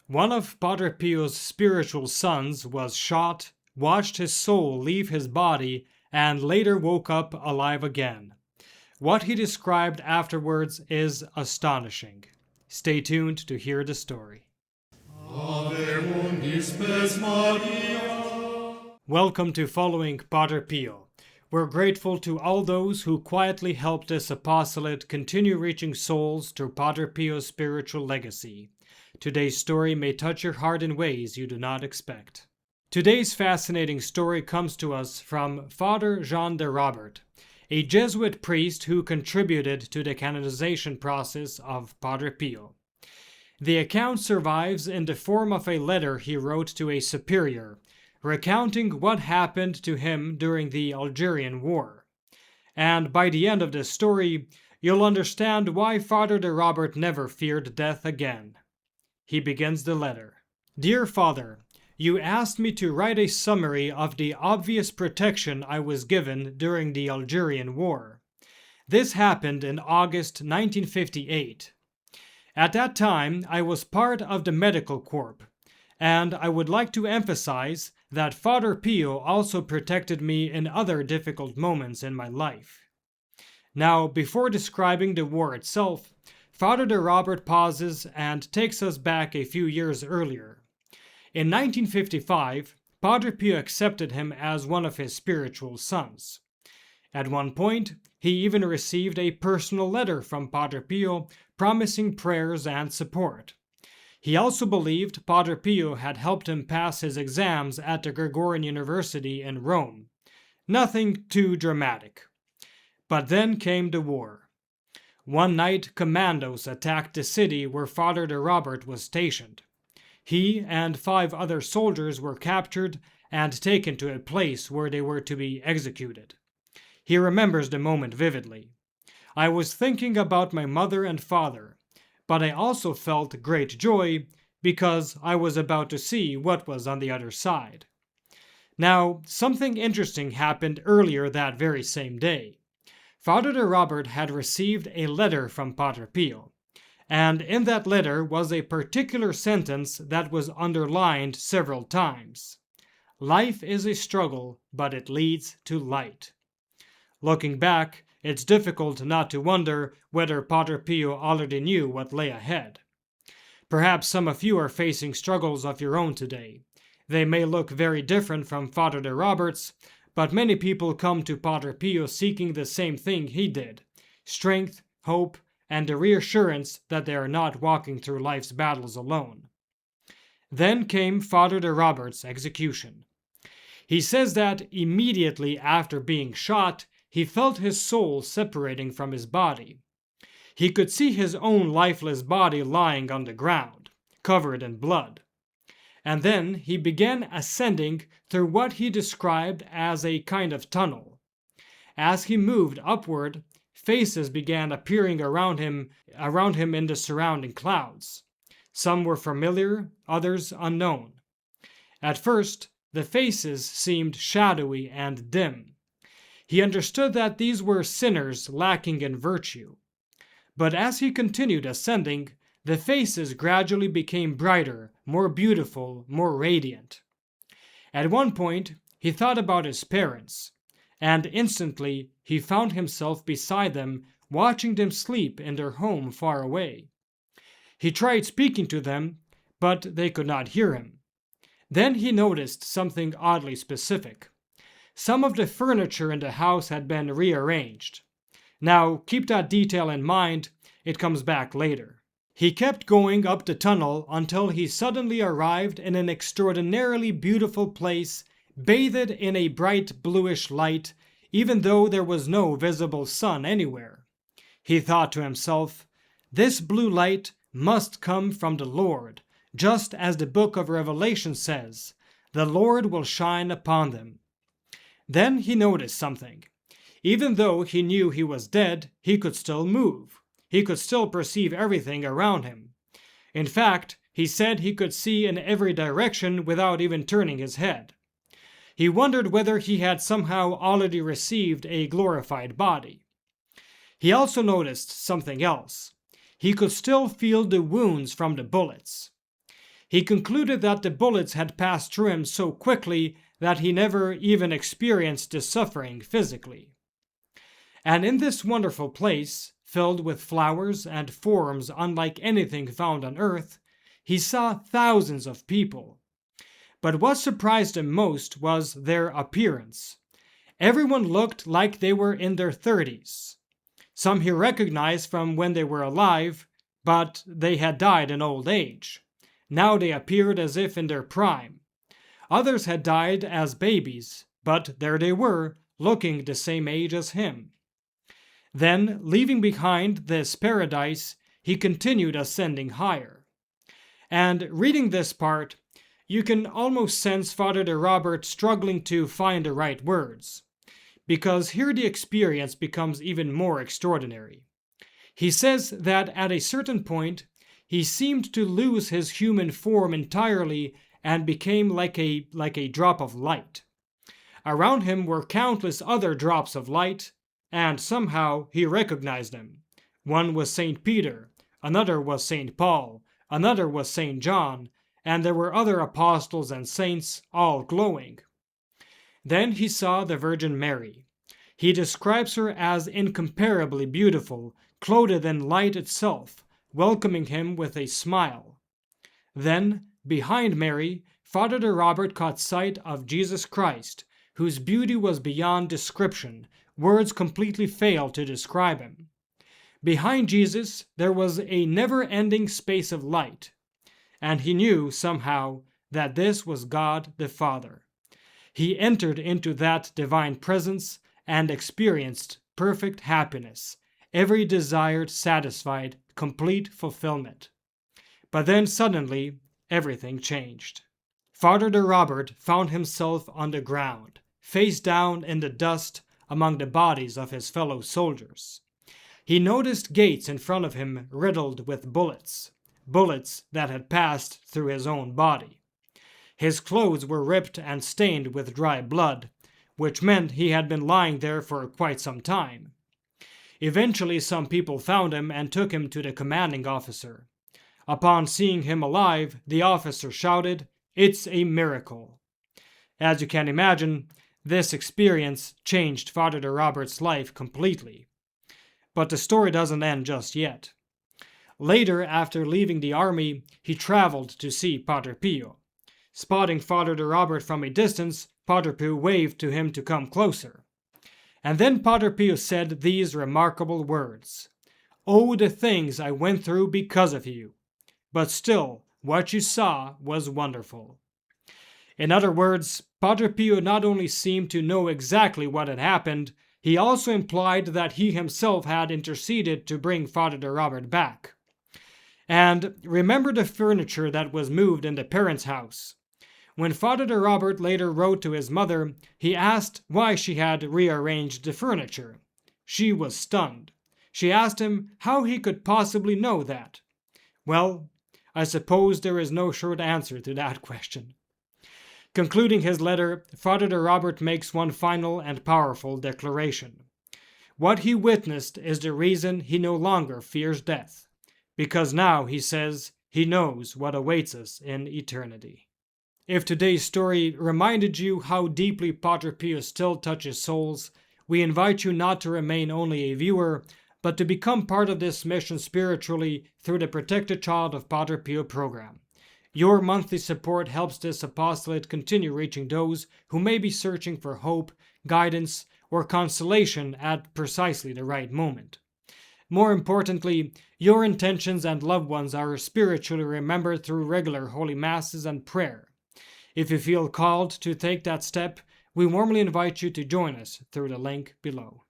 One of Padre Pio's spiritual sons was shot, watched his soul leave his body, and later woke up alive again. What he described afterwards is astonishing. Stay tuned to hear the story. Welcome to Following Padre Pio. We're grateful to all those who quietly helped this apostolate continue reaching souls through Padre Pio's spiritual legacy. Today's story may touch your heart in ways you do not expect. Today's fascinating story comes to us from Father Jean DeRobert, a Jesuit priest who contributed to the canonization process of Padre Pio. The account survives in the form of a letter he wrote to a superior, recounting what happened to him during the Algerian War. And by the end of this story, you'll understand why Father DeRobert never feared death again. He begins the letter. Dear Father, you asked me to write a summary of the obvious protection I was given during the Algerian War. This happened in August 1958. At that time, I was part of the medical corps, and I would like to emphasize that Father Pio also protected me in other difficult moments in my life. Now, before describing the war itself, Father DeRobert pauses and takes us back a few years earlier. In 1955, Padre Pio accepted him as one of his spiritual sons. At one point, he even received a personal letter from Padre Pio promising prayers and support. He also believed Padre Pio had helped him pass his exams at the Gregorian University in Rome. Nothing too dramatic. But then came the war. One night, commandos attacked the city where Father DeRobert was stationed. He and 5 other soldiers were captured and taken to a place where they were to be executed. He remembers the moment vividly. I was thinking about my mother and father, but I also felt great joy because I was about to see what was on the other side. Now, something interesting happened earlier that very same day. Father DeRobert had received a letter from Padre Pio, and in that letter was a particular sentence that was underlined several times. Life is a struggle, but it leads to light. Looking back, it's difficult not to wonder whether Padre Pio already knew what lay ahead. Perhaps some of you are facing struggles of your own today. They may look very different from Father DeRobert's, but many people come to Padre Pio seeking the same thing he did: strength, hope, and the reassurance that they are not walking through life's battles alone. Then came Father DeRobert's execution. He says that immediately after being shot, he felt his soul separating from his body. He could see his own lifeless body lying on the ground, covered in blood. And then he began ascending through what he described as a kind of tunnel. As he moved upward, faces began appearing around him in the surrounding clouds. Some were familiar, others unknown. At first, the faces seemed shadowy and dim. He understood that these were sinners lacking in virtue. But as he continued ascending, the faces gradually became brighter, more beautiful, more radiant. At one point, he thought about his parents, and instantly he found himself beside them, watching them sleep in their home far away. He tried speaking to them, but they could not hear him. Then he noticed something oddly specific. Some of the furniture in the house had been rearranged. Now, keep that detail in mind, it comes back later. He kept going up the tunnel until he suddenly arrived in an extraordinarily beautiful place, bathed in a bright bluish light, even though there was no visible sun anywhere. He thought to himself, "This blue light must come from the Lord, just as the book of Revelation says, 'The Lord will shine upon them.'" Then he noticed something. Even though he knew he was dead, he could still move. He could still perceive everything around him. In fact, he said he could see in every direction without even turning his head. He wondered whether he had somehow already received a glorified body. He also noticed something else. He could still feel the wounds from the bullets. He concluded that the bullets had passed through him so quickly that he never even experienced the suffering physically. And in this wonderful place, filled with flowers and forms unlike anything found on earth, he saw thousands of people. But what surprised him most was their appearance. Everyone looked like they were in their 30s. Some he recognized from when they were alive, but they had died in old age. Now they appeared as if in their prime. Others had died as babies, but there they were, looking the same age as him. Then, leaving behind this paradise, he continued ascending higher. And reading this part, you can almost sense Father DeRobert struggling to find the right words, because here the experience becomes even more extraordinary. He says that at a certain point, he seemed to lose his human form entirely and became like a drop of light. Around him were countless other drops of light, and somehow he recognized them. One was St. Peter, another was St. Paul, another was St. John, and there were other apostles and saints, all glowing. Then he saw the Virgin Mary. He describes her as incomparably beautiful, clothed in light itself, welcoming him with a smile. Then, behind Mary, Father DeRobert caught sight of Jesus Christ, whose beauty was beyond description. Words completely fail to describe him. Behind Jesus, there was a never-ending space of light, and he knew somehow that this was God the Father. He entered into that divine presence and experienced perfect happiness, every desire satisfied, complete fulfillment. But then suddenly, everything changed. Father DeRobert found himself on the ground, face down in the dust among the bodies of his fellow soldiers. He noticed gates in front of him riddled with bullets that had passed through his own body. His clothes were ripped and stained with dry blood, which meant he had been lying there for quite some time. Eventually some people found him and took him to the commanding officer. Upon seeing him alive, the officer shouted, "It's a miracle." As you can imagine, this experience changed Father DeRobert's life completely. But the story doesn't end just yet. Later, after leaving the army, he traveled to see Padre Pio. Spotting Father DeRobert from a distance, Padre Pio waved to him to come closer. And then Padre Pio said these remarkable words, "Oh, the things I went through because of you. But still, what you saw was wonderful." In other words, Padre Pio not only seemed to know exactly what had happened, he also implied that he himself had interceded to bring Father DeRobert back. And remember the furniture that was moved in the parents' house. When Father DeRobert later wrote to his mother, he asked why she had rearranged the furniture. She was stunned. She asked him how he could possibly know that. Well, I suppose there is no short answer to that question. Concluding his letter, Father DeRobert makes one final and powerful declaration. What he witnessed is the reason he no longer fears death, because now, he says, he knows what awaits us in eternity. If today's story reminded you how deeply Padre Pio still touches souls, we invite you not to remain only a viewer, but to become part of this mission spiritually through the Protected Child of Padre Pio program. Your monthly support helps this apostolate continue reaching those who may be searching for hope, guidance, or consolation at precisely the right moment. More importantly, your intentions and loved ones are spiritually remembered through regular holy masses and prayer. If you feel called to take that step, we warmly invite you to join us through the link below.